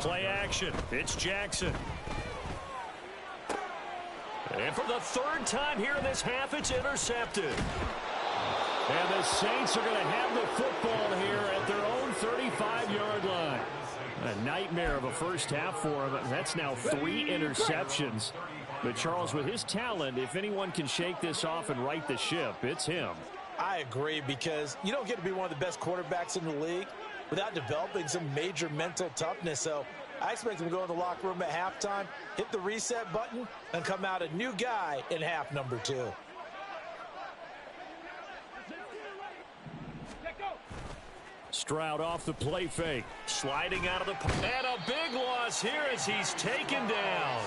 Play action. It's Jackson. And for the third time here in this half, it's intercepted. And the Saints are going to have the football here at their own 35-yard line. A nightmare of a first half for him. That's now 3 interceptions. But Charles, with his talent, if anyone can shake this off and right the ship, it's him. I agree, because you don't get to be one of the best quarterbacks in the league without developing some major mental toughness. So I expect him to go in the locker room at halftime, hit the reset button, and come out a new guy in half number 2. Stroud off the play fake. Sliding out of the... And a big loss here as he's taken down.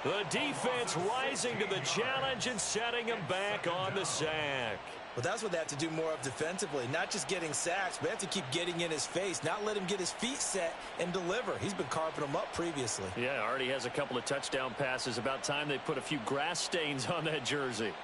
The defense rising to the challenge and setting him back on the sack. Well, that's what they have to do more of defensively. Not just getting sacks, but they have to keep getting in his face. Not let him get his feet set and deliver. He's been carving them up previously. Yeah, already has a couple of touchdown passes. About time they put a few grass stains on that jersey.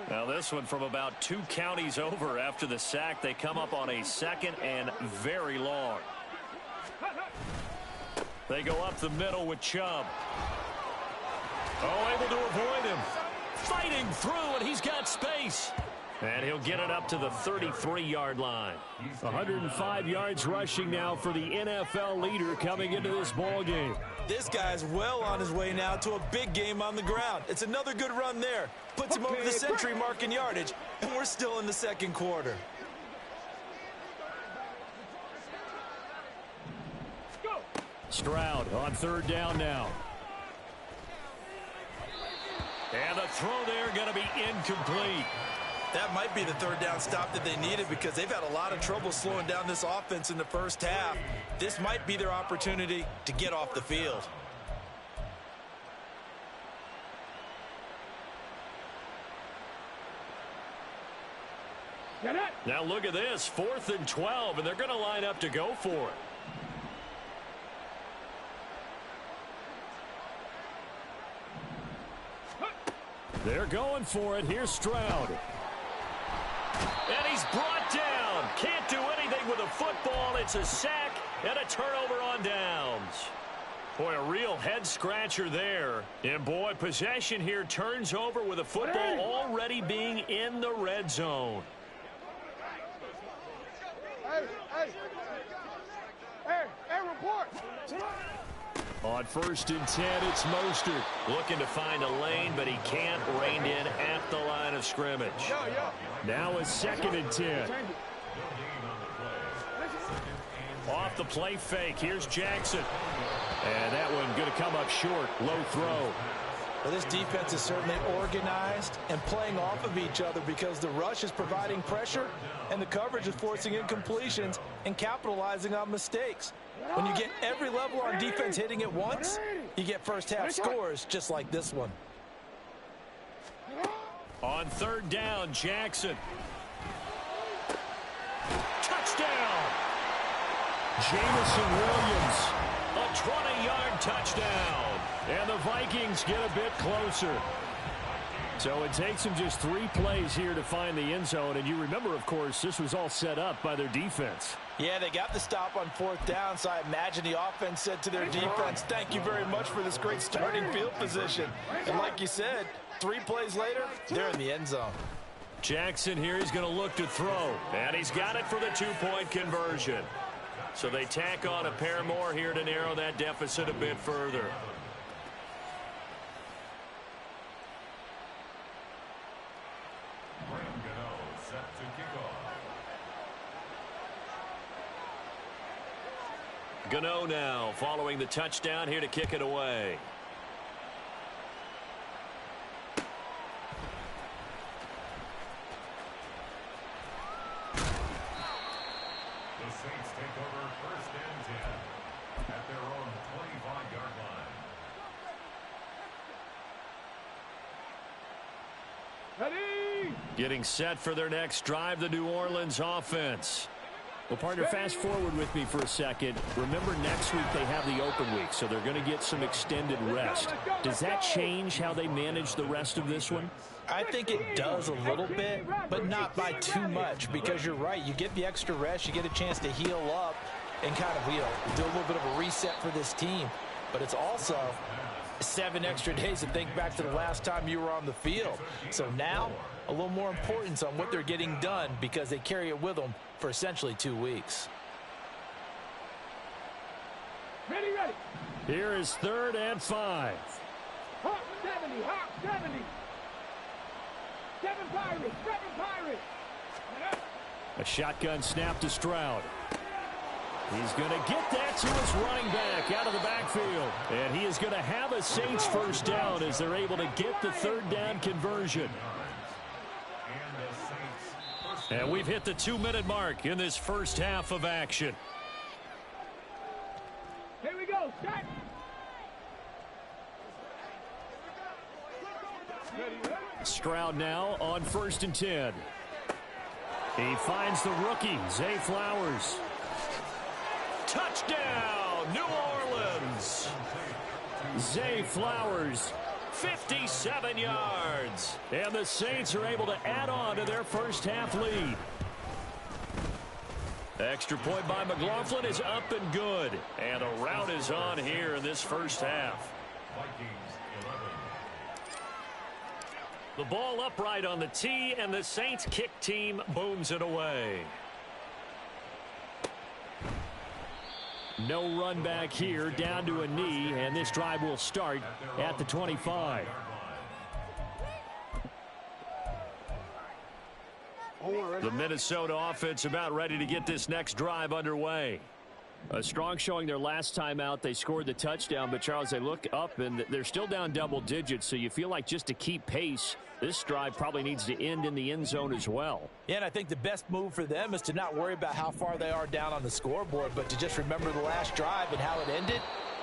Now this one from about 2 counties over after the sack. They come up on a 2nd and very long. They go up the middle with Chubb. Oh, able to avoid him. Fighting through, and he's got space. And he'll get it up to the 33-yard line. 105 yards rushing now for the NFL leader coming into this ball game. This guy's well on his way now to a big game on the ground. It's another good run there. Puts him over the century mark in yardage, and we're still in the second quarter. Stroud on 3rd down now. And the throw there going to be incomplete. That might be the 3rd down stop that they needed, because they've had a lot of trouble slowing down this offense in the first half. This might be their opportunity to get off the field. Now look at this, 4th and 12, and they're going to line up to go for it. They're going for it. Here's Stroud. And he's brought down. Can't do anything with a football. It's a sack and a turnover on downs. Boy, a real head-scratcher there. And, boy, possession here turns over with a football already being in the red zone. Hey, report. On 1st and 10, it's Mostert. Looking to find a lane, but he can't. Reined in at the line of scrimmage. Now a 2nd and 10. Off the play fake. Here's Jackson. And that one going to come up short. Low throw. Well, this defense is certainly organized and playing off of each other, because the rush is providing pressure and the coverage is forcing incompletions and capitalizing on mistakes. When you get every level on defense hitting at once, you get first half scores just like this one. On 3rd down, Jackson. Touchdown! Jameson Williams. A 20-yard touchdown. And the Vikings get a bit closer. So it takes them just 3 plays here to find the end zone. And you remember, of course, this was all set up by their defense. Yeah, they got the stop on 4th down, so I imagine the offense said to their defense, thank you very much for this great starting field position. And like you said, 3 plays later, they're in the end zone. Jackson here, he's going to look to throw. And he's got it for the 2-point conversion. So they tack on a pair more here to narrow that deficit a bit further. Gano now following the touchdown here to kick it away. The Saints take over 1st and 10 at their own 25-yard line. Ready? Getting set for their next drive, the New Orleans offense. Well, partner, fast forward with me for a second. Remember, next week they have the open week, so they're going to get some extended rest. Does that change how they manage the rest of this one? I think it does a little bit, but not by too much, because you're right. You get the extra rest, you get a chance to heal up and kind of, do a little bit of a reset for this team. But it's also 7 extra days to think back to the last time you were on the field. So now, a little more importance on what they're getting done because they carry it with them for essentially 2 weeks. Ready. Here is 3rd and 5. Hawk 70, Hawk 70. 7 Pirates. A shotgun snap to Stroud. He's going to get that to his running back out of the backfield. And he is going to have a Saints first down as they're able to get the 3rd down conversion. And we've hit the 2-minute mark in this first half of action. Here we go. Start. Stroud now on 1st and 10. He finds the rookie, Zay Flowers. Touchdown, New Orleans. Zay Flowers, 57 yards. And the Saints are able to add on to their first half lead. Extra point by McLaughlin is up and good. And a rout is on here in this first half. The ball upright on the tee, and the Saints kick team booms it away. No run back here, down to a knee, and this drive will start at the 25. The Minnesota offense about ready to get this next drive underway. A strong showing their last time out. They scored the touchdown, but Charles, they look up and they're still down double digits, so you feel like just to keep pace, this drive probably needs to end in the end zone as well. Yeah, and I think the best move for them is to not worry about how far they are down on the scoreboard, but to just remember the last drive and how it ended.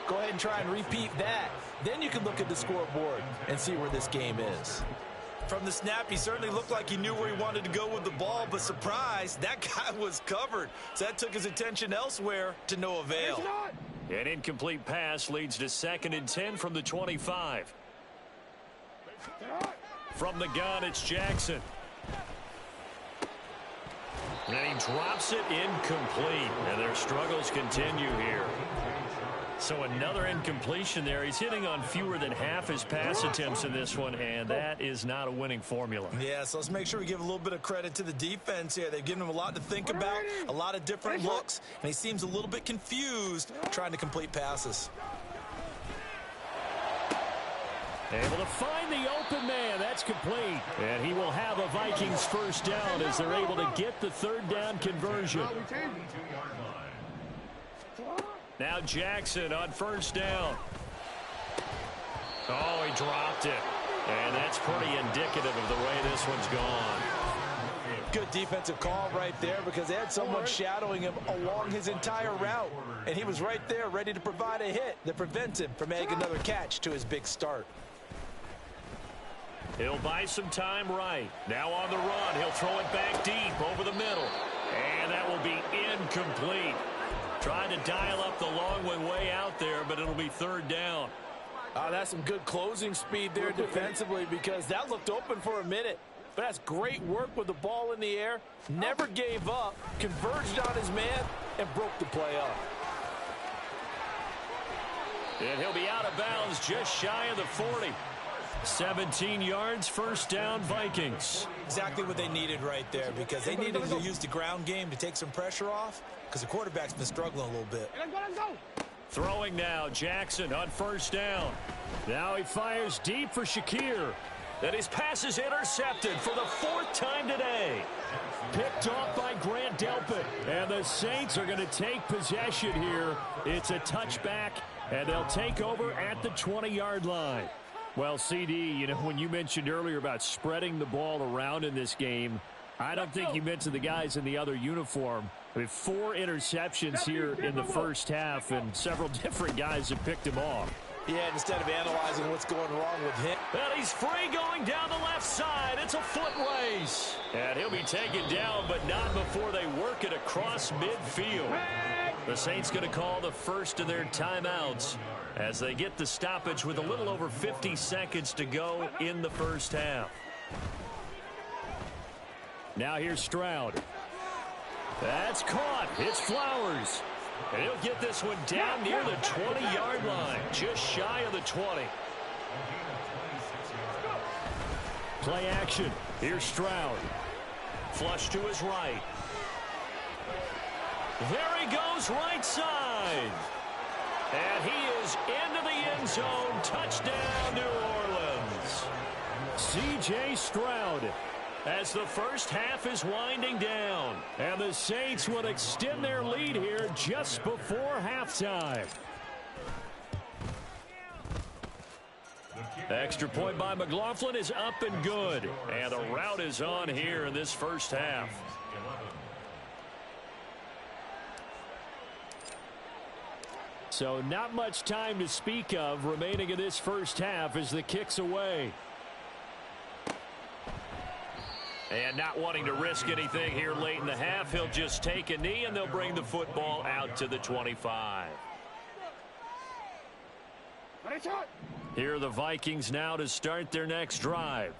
Go ahead and try and repeat that. Then you can look at the scoreboard and see where this game is. From the snap, he certainly looked like he knew where he wanted to go with the ball, but surprise, that guy was covered. So that took his attention elsewhere to no avail. An incomplete pass leads to 2nd and 10 from the 25. From the gun, it's Jackson. And he drops it incomplete. And their struggles continue here. So another incompletion there. He's hitting on fewer than half his pass attempts in this one, and that is not a winning formula. Yeah, so let's make sure we give a little bit of credit to the defense here. They've given him a lot to think about, a lot of different looks, and he seems a little bit confused trying to complete passes. Able to find the open man. That's complete. And he will have a Vikings first down as they're able to get the 3rd down conversion. Now Jackson on 1st down. Oh, he dropped it. And that's pretty indicative of the way this one's gone. Good defensive call right there because they had someone shadowing him along his entire route. And he was right there ready to provide a hit that prevents him from making another catch to his big start. He'll buy some time right. Now on the run, he'll throw it back deep over the middle. And that will be incomplete. Trying to dial up the long way out there, but it'll be 3rd down. That's some good closing speed there defensively because that looked open for a minute. But that's great work with the ball in the air. Never gave up, converged on his man, and broke the play up. And he'll be out of bounds just shy of the 40. 17 yards, first down, Vikings. Exactly what they needed right there because they needed to use the ground game to take some pressure off because the quarterback's been struggling a little bit. Throwing now, Jackson on 1st down. Now he fires deep for Shakir. And his pass is intercepted for the 4th time today. Picked off by Grant Delpit. And the Saints are going to take possession here. It's a touchback, and they'll take over at the 20-yard line. Well, CD, when you mentioned earlier about spreading the ball around in this game, I don't think you mentioned the guys in the other uniform. I mean, 4 interceptions here in the first half, and several different guys have picked him off. Yeah, instead of analyzing what's going wrong with him. And he's free going down the left side. It's It's a foot race. And he'll be taken down, but not before they work it across midfield. The Saints going to call the first of their timeouts as they get the stoppage with a little over 50 seconds to go in the first half. Now here's Stroud. That's caught. It's Flowers. And he'll get this one down near the 20-yard line, just shy of the 20. Play action. Here's Stroud. Flush to his right. There he goes, right side. And he is into the end zone. Touchdown, New Orleans. C.J. Stroud as the first half is winding down. And the Saints will extend their lead here just before halftime. Extra point by McLaughlin is up and good. And the route is on here in this first half. So not much time to speak of remaining in this first half as the kick's away. And not wanting to risk anything here late in the half, he'll just take a knee and they'll bring the football out to the 25. Here are the Vikings now to start their next drive.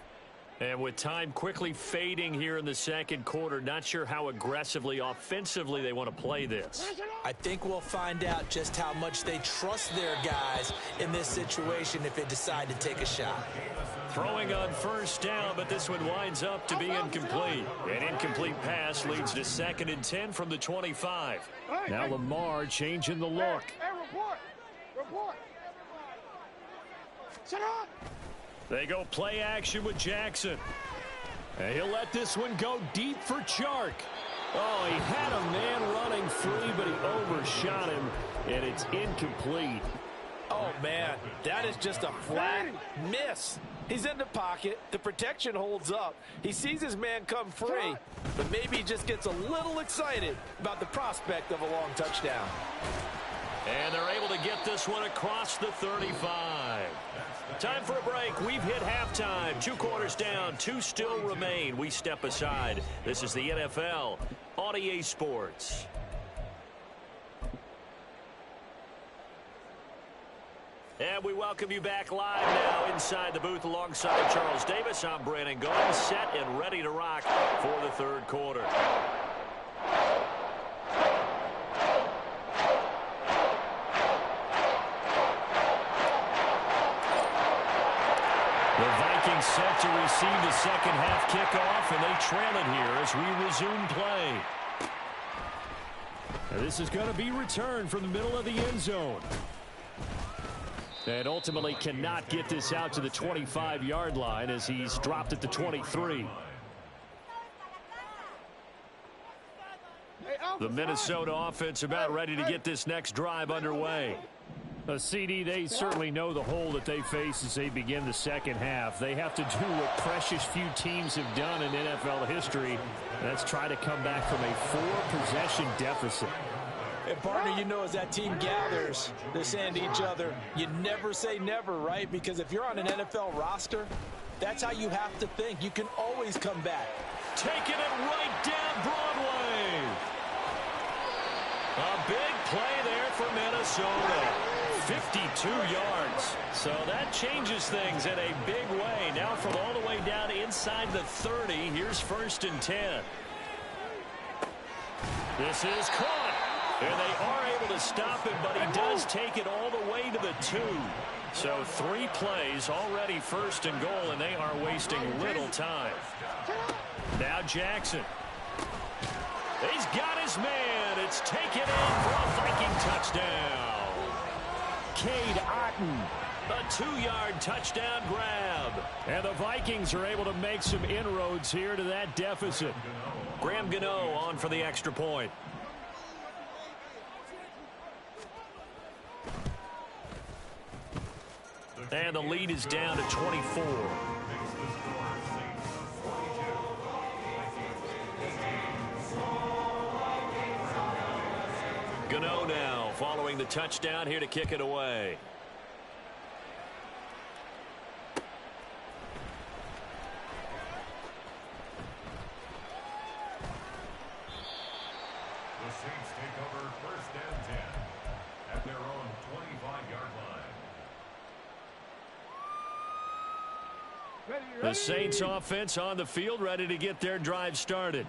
And with time quickly fading here in the second quarter, not sure how aggressively, offensively they want to play this. I think we'll find out just how much they trust their guys in this situation if they decide to take a shot. Throwing on first down, but this one winds up to be incomplete. An incomplete pass leads to 2nd and 10 from the 25. Now Lamar changing the look. Hey, report! Report! Sit up! They go play action with Jackson. And he'll let this one go deep for Chark. Oh, he had a man running free, but he overshot him, and it's incomplete. Oh, man, that is just a flat miss. He's in the pocket. The protection holds up. He sees his man come free, but maybe he just gets a little excited about the prospect of a long touchdown. And they're able to get this one across the 35. Time for a break. We've hit halftime. 2 quarters down. 2 still remain. We step aside. This is the NFL on EA Sports. And we welcome you back live now inside the booth alongside Charles Davis. I'm Brandon Gaudin, set and ready to rock for the third quarter. The Vikings set to receive the second half kickoff, and they trail it here as we resume play. Now this is going to be returned from the middle of the end zone. And ultimately cannot get this out to the 25-yard line as he's dropped at the 23. The Minnesota offense about ready to get this next drive underway. CD, they certainly know the hole that they face as they begin the second half. They have to do what precious few teams have done in NFL history, and that's try to come back from a 4-possession deficit. And partner, you know, as that team gathers, they're saying to each other, you never say never, right? Because if you're on an NFL roster, that's how you have to think. You can always come back. Taking it right down Broadway. A big play there for Minnesota. 52 yards. So that changes things in a big way. Now from all the way down inside the 30, here's 1st and 10. This is caught. And they are able to stop him, but he does take it all the way to the 2. So 3 plays already 1st and goal, and they are wasting little time. Now Jackson. He's got his man. It's taken in for a Viking touchdown. Cade Otton. A 2-yard touchdown grab. And the Vikings are able to make some inroads here to that deficit. Graham Gano on for the extra point. And the lead is down to 24. Gano now following the touchdown here to kick it away. The Saints offense on the field, ready to get their drive started.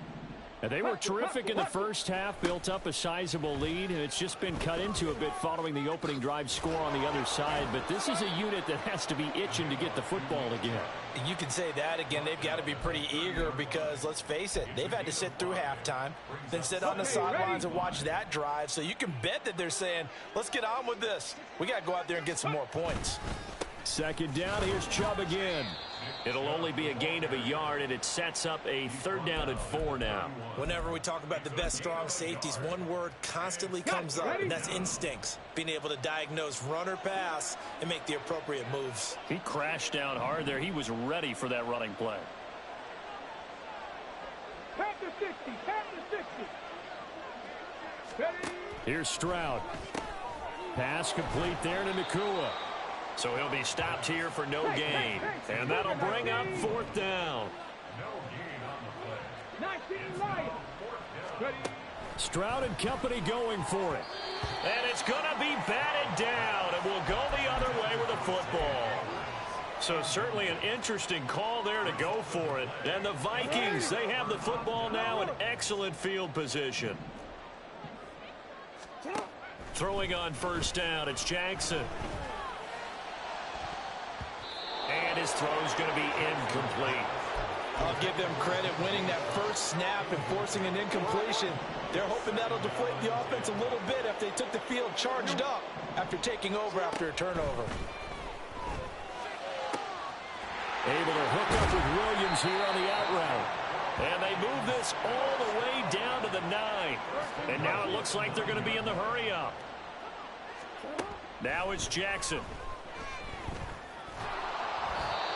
And they were terrific in the first half, built up a sizable lead, and it's just been cut into a bit following the opening drive score on the other side. But this is a unit that has to be itching to get the football again. You can say that again. They've got to be pretty eager because, let's face it, they've had to sit through halftime, then sit on the sidelines and watch that drive. So you can bet that they're saying, let's get on with this. We got to go out there and get some more points. Second down, here's Chubb again. It'll only be a gain of a yard, and it sets up a 3rd down and 4 now. Whenever we talk about the best strong safeties, one word constantly comes up, and that's instincts. Being able to diagnose run or pass and make the appropriate moves. He crashed down hard there. He was ready for that running play. Tap to 60, tap to 60. Here's Stroud. Pass complete there to Nacua. So he'll be stopped here for no gain. And that'll bring up 4th down. Stroud and company going for it. And it's going to be batted down. And will go the other way with the football. So certainly an interesting call there to go for it. And the Vikings, they have the football now in excellent field position. Throwing on 1st down, it's Jackson. And his throw's going to be incomplete. I'll give them credit winning that first snap and forcing an incompletion. They're hoping that'll deflate the offense a little bit if they took the field charged up after taking over after a turnover. Able to hook up with Williams here on the out route. And they move this all the way down to the 9. And now it looks like they're going to be in the hurry up. Now it's Jackson.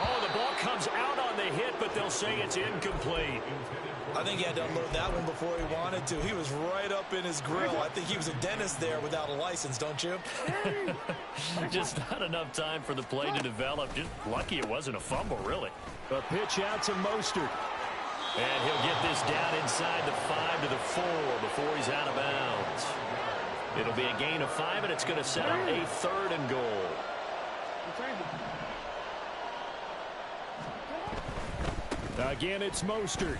Oh, the ball comes out on the hit, but they'll say it's incomplete. I think he had to unload that one before he wanted to. He was right up in his grill. I think he was a dentist there without a license, don't you? Just not enough time for the play to develop. Just lucky it wasn't a fumble, really. A pitch out to Mostert. And he'll get this down inside the 5 to the 4 before he's out of bounds. It'll be a gain of 5, and it's going to set up a 3rd and goal. Again, it's Mostert.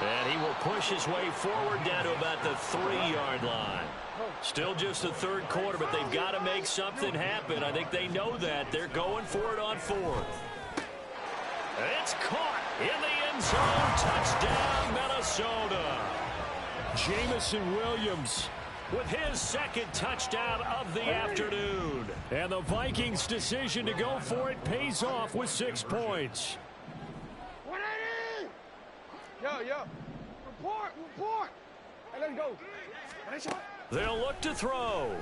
And he will push his way forward down to about the 3-yard line. Still just the 3rd quarter, but they've got to make something happen. I think they know that. They're going for it on 4th. It's caught in the end zone. Touchdown, Minnesota. Jamison Williams with his 2nd touchdown of the afternoon. And the Vikings' decision to go for it pays off with 6 points. 180! Yo. Report. Hey, let's go. They'll look to throw.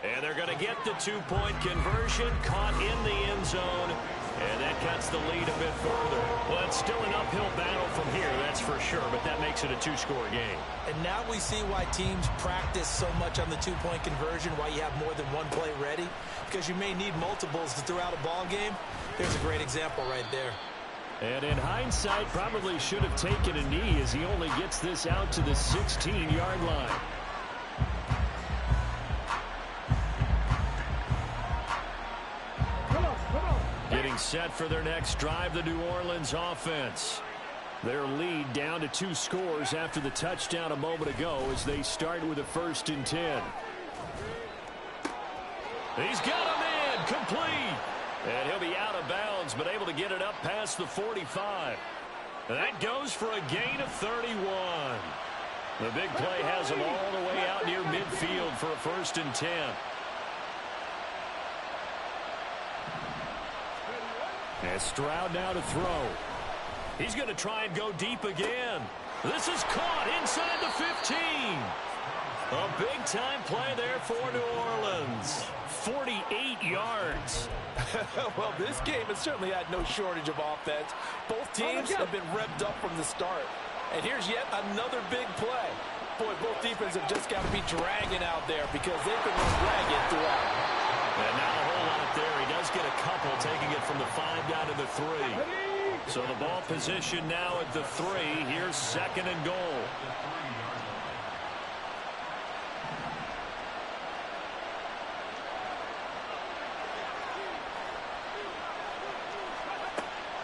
And they're going to get the 2-point conversion, caught in the end zone. And that cuts the lead a bit further. Well, it's still an uphill battle from here, that's for sure, but that makes it a 2-score game. And now we see why teams practice so much on the 2-point conversion, why you have more than one play ready, because you may need multiples to throw out a ball game. There's a great example right there. And in hindsight, probably should have taken a knee as he only gets this out to the 16-yard line. Getting set for their next drive, the New Orleans offense. Their lead down to 2 scores after the touchdown a moment ago as they start with a 1st and 10. He's got him in, complete. And he'll be out of bounds, but able to get it up past the 45. That goes for a gain of 31. The big play has him all the way out near midfield for a 1st and 10. And Stroud now to throw. He's going to try and go deep again. This is caught inside the 15. A big-time play there for New Orleans. 48 yards. Well, this game has certainly had no shortage of offense. Both teams have been revved up from the start. And here's yet another big play. Boy, both defenses have just got to be dragging out there because they've been ragged throughout. And not a whole lot there. He does get a couple, taking it from the 5 down to the 3. So the ball position now at the 3. Here's 2nd and goal.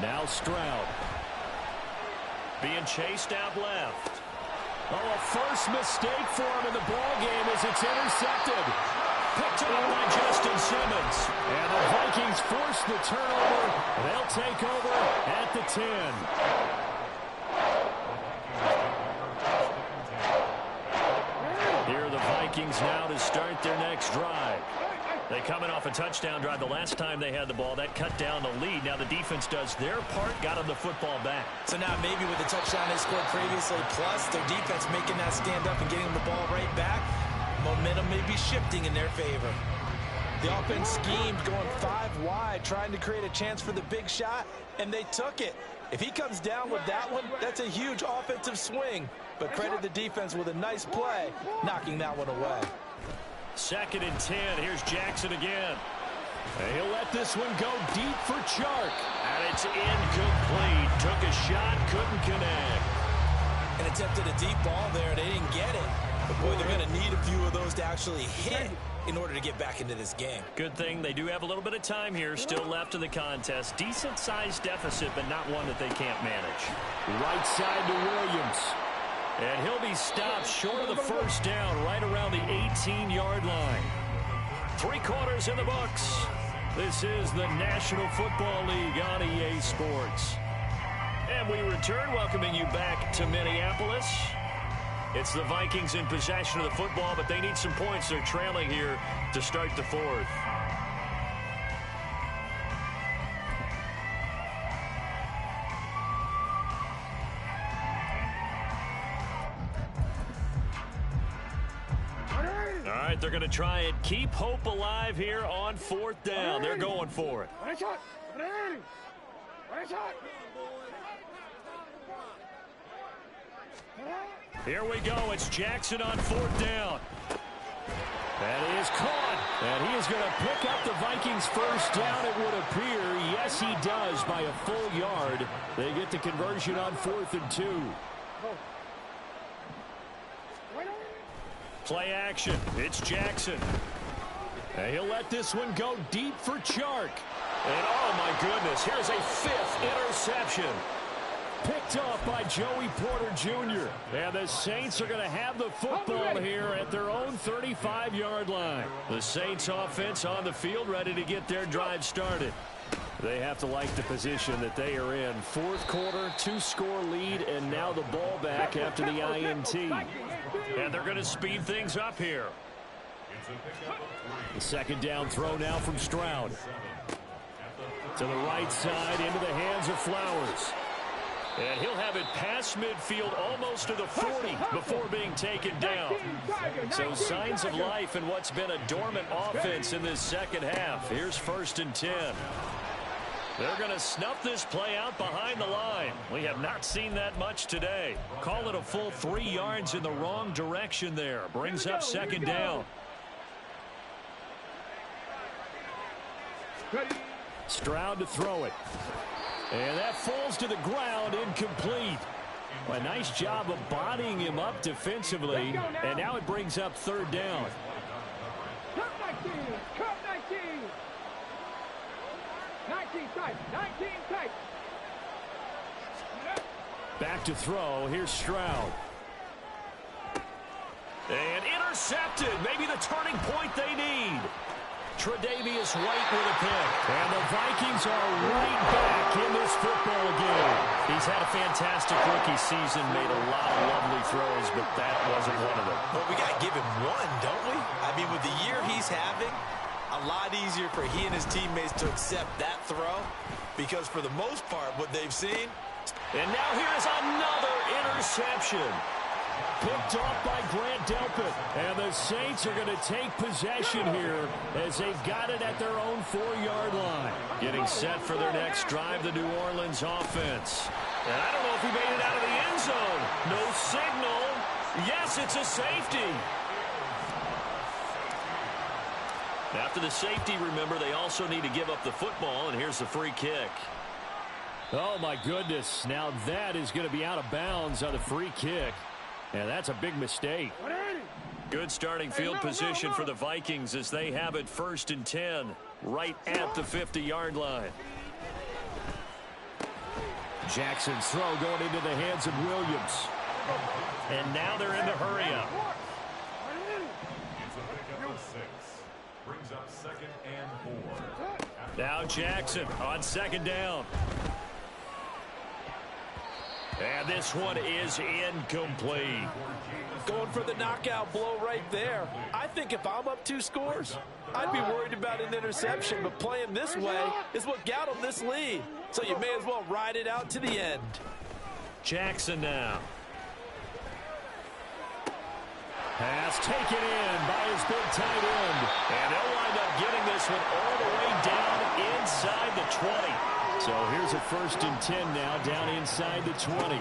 Now Stroud. Being chased out left. Oh, a first mistake for him in the ball game as it's intercepted. Picked up by Justin Simmons. And the Vikings force the turnover. They'll take over at the 10. Here are the Vikings now to start their next drive. They coming off a touchdown drive the last time they had the ball. That cut down the lead. Now the defense does their part, got them the football back. So now maybe with the touchdown they scored previously, plus their defense making that stand up and getting the ball right back, momentum may be shifting in their favor. The offense schemed going 5 wide, trying to create a chance for the big shot, and they took it. If he comes down with that one, that's a huge offensive swing. But credit the defense with a nice play, knocking that one away. 2nd and 10. Here's Jackson again. And he'll let this one go deep for Chark. And it's incomplete. Took a shot, couldn't connect. And attempted a deep ball there. They didn't get it. But, boy, they're going to need a few of those to actually hit in order to get back into this game. Good thing they do have a little bit of time here still left in the contest. Decent-sized deficit, but not one that they can't manage. Right side to Williams. And he'll be stopped short of the first down right around the 18-yard line. 3 quarters in the books. This is the National Football League on EA Sports. And we return, welcoming you back to Minneapolis. It's the Vikings in possession of the football, but they need some points. They're trailing here to start the 4th. All right, they're going to try and keep hope alive here on 4th down. They're going for it. Here we go. It's Jackson on 4th down. That is caught. And he is going to pick up the Vikings first down, it would appear. Yes, he does by a full yard. They get the conversion on 4th and 2. Play action. It's Jackson. And he'll let this one go deep for Chark. And oh my goodness, here's a 5th interception. Picked off by Joey Porter Jr. And the Saints are going to have the football here at their own 35-yard line. The Saints offense on the field ready to get their drive started. They have to like the position that they are in. 4th quarter, 2-score lead, and now the ball back after the INT. And they're going to speed things up here. The 2nd down throw now from Stroud. To the right side, into the hands of Flowers. And he'll have it past midfield almost to the 40 before being taken down. So signs of life in what's been a dormant offense in this second half. Here's 1st and 10. They're going to snuff this play out behind the line. We have not seen that much today. Call it a full 3 yards in the wrong direction there. Brings up 2nd down. Stroud to throw it. And that falls to the ground, incomplete. A nice job of bodying him up defensively. And now it brings up 3rd down. Cut 19. 19 tight. 19 tight. Back to throw. Here's Stroud. And intercepted. Maybe the turning point they need. Tre'Davious White with a pick. And the Vikings are right back in this football game. He's had a fantastic rookie season, made a lot of lovely throws, but that wasn't one of them. Well, we got to give him one, don't we? I mean, with the year he's having, a lot easier for he and his teammates to accept that throw, because for the most part, what they've seen. And now here's another interception. Picked off by Grant Delpit. And the Saints are going to take possession here as they've got it at their own 4-yard line. Getting set for their next drive, the New Orleans offense. And I don't know if he made it out of the end zone. No signal. Yes, it's a safety. After the safety, remember, they also need to give up the football, and here's the free kick. Oh, my goodness. Now that is going to be out of bounds on the free kick. And that's a big mistake. Good starting field position for the Vikings as they have it 1st and 10 right at the 50-yard line. Jackson's throw going into the hands of Williams. And now they're in the hurry-up. It's a pickup of 6. Brings up 2nd and 4. Now Jackson on 2nd down. And this one is incomplete. Going for the knockout blow right there. I think if I'm up 2 scores, I'd be worried about an interception, but playing this way is what got him this lead. So you may as well ride it out to the end. Jackson now. Pass taken in by his big tight end. And they'll wind up getting this one all the way down inside the 20. So here's a 1st and 10 now, down inside the 20.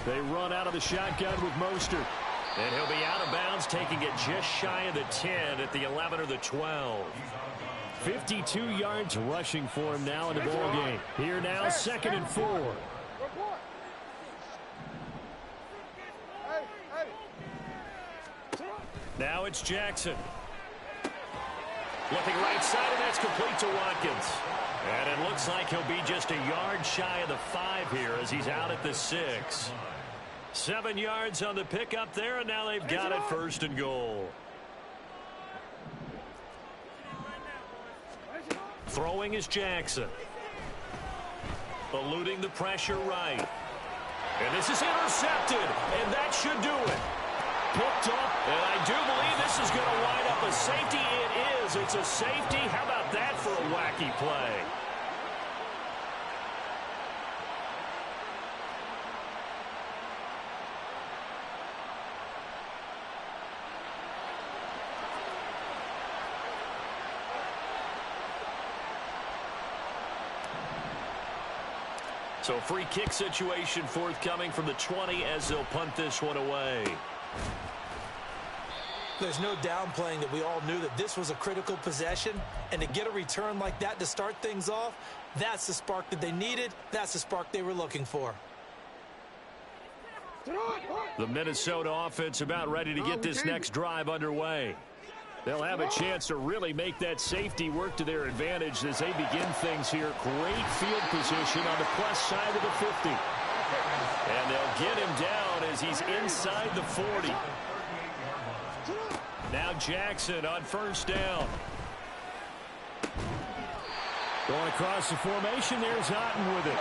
They run out of the shotgun with Mostert. And he'll be out of bounds, taking it just shy of the 10 at the 11 or the 12. 52 yards rushing for him now in the ball game. Here now, 2nd and 4. Now it's Jackson. Looking right side, and that's complete to Watkins. And it looks like he'll be just a yard shy of the 5 here as he's out at the 6. 7 yards on the pickup there, and now they've got it 1st and goal. Throwing is Jackson. Eluding the pressure right. And this is intercepted, and that should do it. Picked up, and I do believe this is going to wind up a safety. It is. It's a safety. How about that for a wacky play? So free kick situation forthcoming from the 20 as they'll punt this one away. There's no downplaying that we all knew that this was a critical possession, and to get a return like that to start things off, that's the spark that they needed. That's the spark they were looking for. The Minnesota offense about ready to get this next drive underway. They'll have a chance to really make that safety work to their advantage as they begin things here. Great field position on the plus side of the 50. And they'll get him down as he's inside the 40. Now Jackson on 1st down. Going across the formation, there's Otten with it.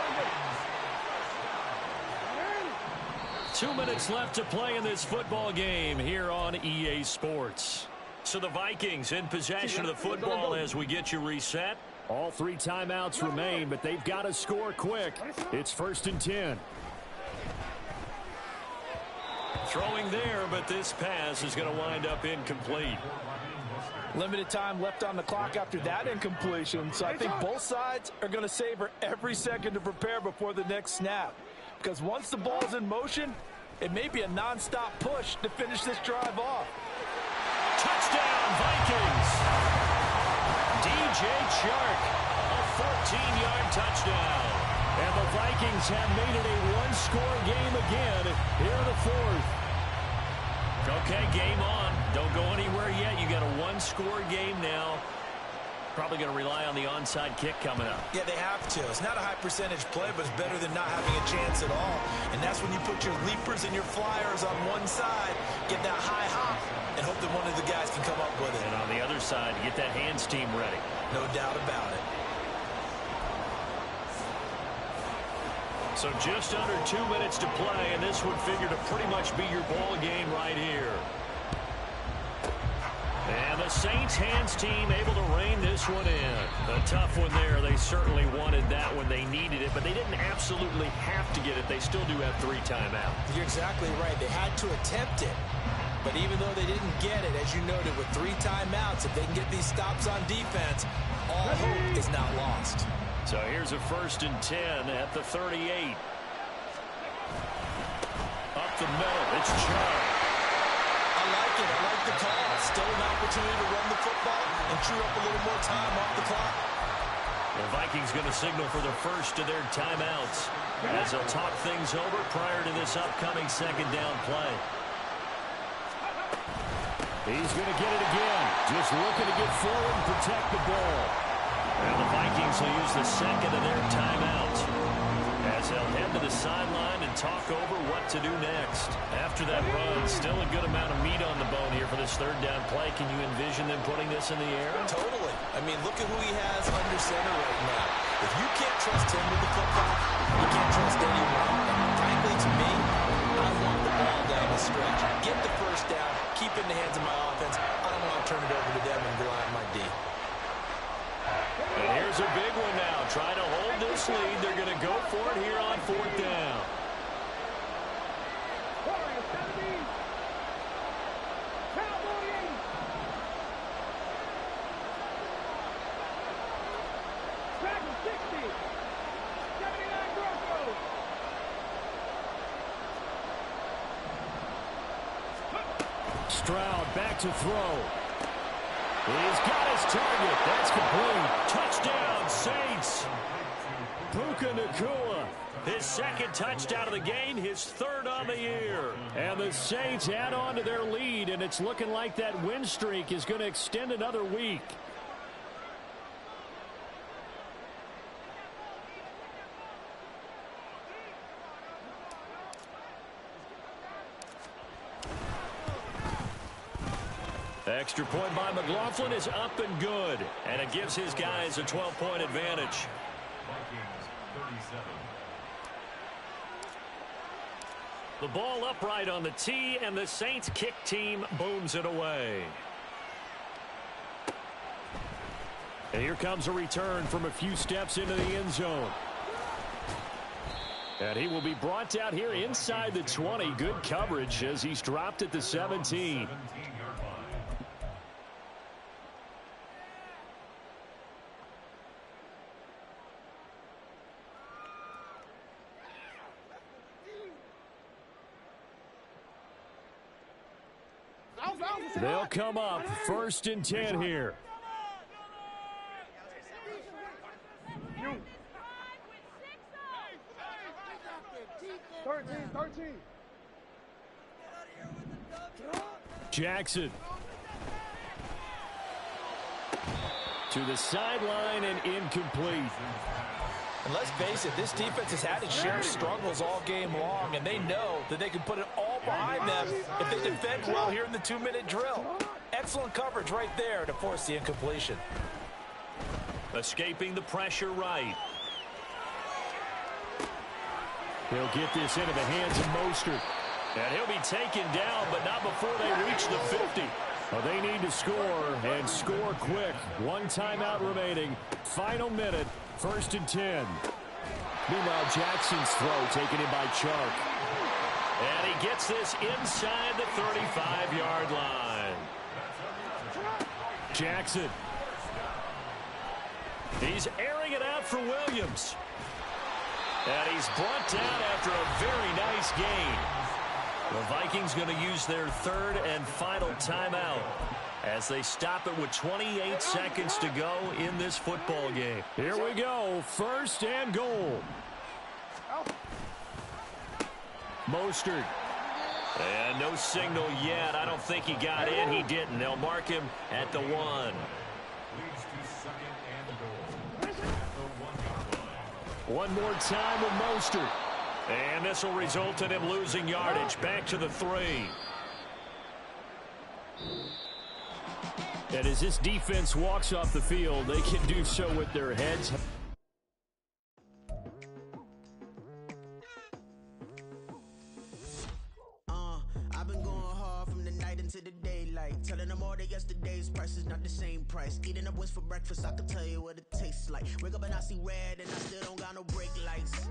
2 minutes left to play in this football game here on EA Sports. So the Vikings in possession of the football as we get you reset. All 3 timeouts remain, but they've got to score quick. It's 1st and 10. Throwing there, but this pass is going to wind up incomplete. Limited time left on the clock after that incompletion, so I think both sides are going to savor every second to prepare before the next snap. Because once the ball's in motion, it may be a non-stop push to finish this drive off. Touchdown, Vikings! DJ Chark, a 14-yard touchdown. And the Vikings have made it a one-score game again here in the 4th. Okay, game on. Don't go anywhere yet. You got a one-score game now. Probably going to rely on the onside kick coming up. Yeah, they have to. It's not a high percentage play, but it's better than not having a chance at all. And that's when you put your leapers and your flyers on one side, get that high hop, and hope that one of the guys can come up with it. And on the other side, get that hands team ready. No doubt about it. So just under 2 minutes to play, and this would figure to pretty much be your ball game right here. And the Saints hands team able to rein this one in. A tough one there. They certainly wanted that when they needed it, but they didn't absolutely have to get it. They still do have 3 timeouts. You're exactly right. They had to attempt it. But even though they didn't get it, as you noted, with 3 timeouts, if they can get these stops on defense, all hope is not lost. So here's a 1st and 10 at the 38. Up the middle, it's Chark. I like it. I like the call. Still an opportunity to run the football and chew up a little more time off the clock. The Vikings going to signal for the first of their timeouts as they'll talk things over prior to this upcoming 2nd down play. He's going to get it again. Just looking to get forward and protect the ball. And the Vikings will use the 2nd of their timeouts. the sideline and talk over what to do next. After that run, still a good amount of meat on the bone here for this third down play. Can you envision them putting this in the air? Totally. I mean, look at who he has under center right now. If you can't trust him with the football, you can't trust anyone. And frankly, to me, I want the ball down the stretch. Get the first down, keep it in the hands of my offense. I don't want to turn it over to them and rely on my D. And here's a big one now. Trying to hold this lead. They're going to go for it here on fourth down. Stroud back to throw. He's got his target. That's complete. Touchdown, Saints. Puka Nacua, his second touchdown of the game, his third on the year. And the Saints add on to their lead, and it's looking like that win streak is going to extend another week. Extra point by McLaughlin is up and good, and it gives his guys a 12-point advantage. Vikings 37. The ball upright on the tee, and the Saints kick team booms it away. And here comes a return from a few steps into the end zone. And he will be brought down here inside the 20. Good coverage as he's dropped at the 17. 17-yard line. They'll come up 1st and 10 here. 13. Jackson. To the sideline and incomplete. And let's face it, this defense has had its share of struggles all game long, and they know that they can put it all behind them if they defend well here in the 2-minute drill. Excellent coverage right there to force the incompletion. Escaping the pressure right. He'll get this into the hands of Mostert. And he'll be taken down, but not before they reach the 50. Well, they need to score, and score quick. One timeout remaining. Final minute, 1st and 10. Meanwhile, Jackson's throw taken in by Chark. And he gets this inside the 35-yard line. Jackson. He's airing it out for Williams. And he's brought down after a very nice gain. The Vikings going to use their third and final timeout as they stop it with 28 seconds to go in this football game. Here we go, 1st and goal. Mostert. And no signal yet. I don't think he got in. He didn't. They'll mark him at the 1. Leads to 2nd and goal. At the 1-yard line. One more time with Mostert. And this will result in him losing yardage. Back to the 3. And as this defense walks off the field, they can do so with their heads. I've been going hard from the night into the daylight, telling them all that yesterday's price is not the same price. Eating up what's for breakfast, I can tell you what it tastes like. Wake up and I see red and I still don't got no brake lights.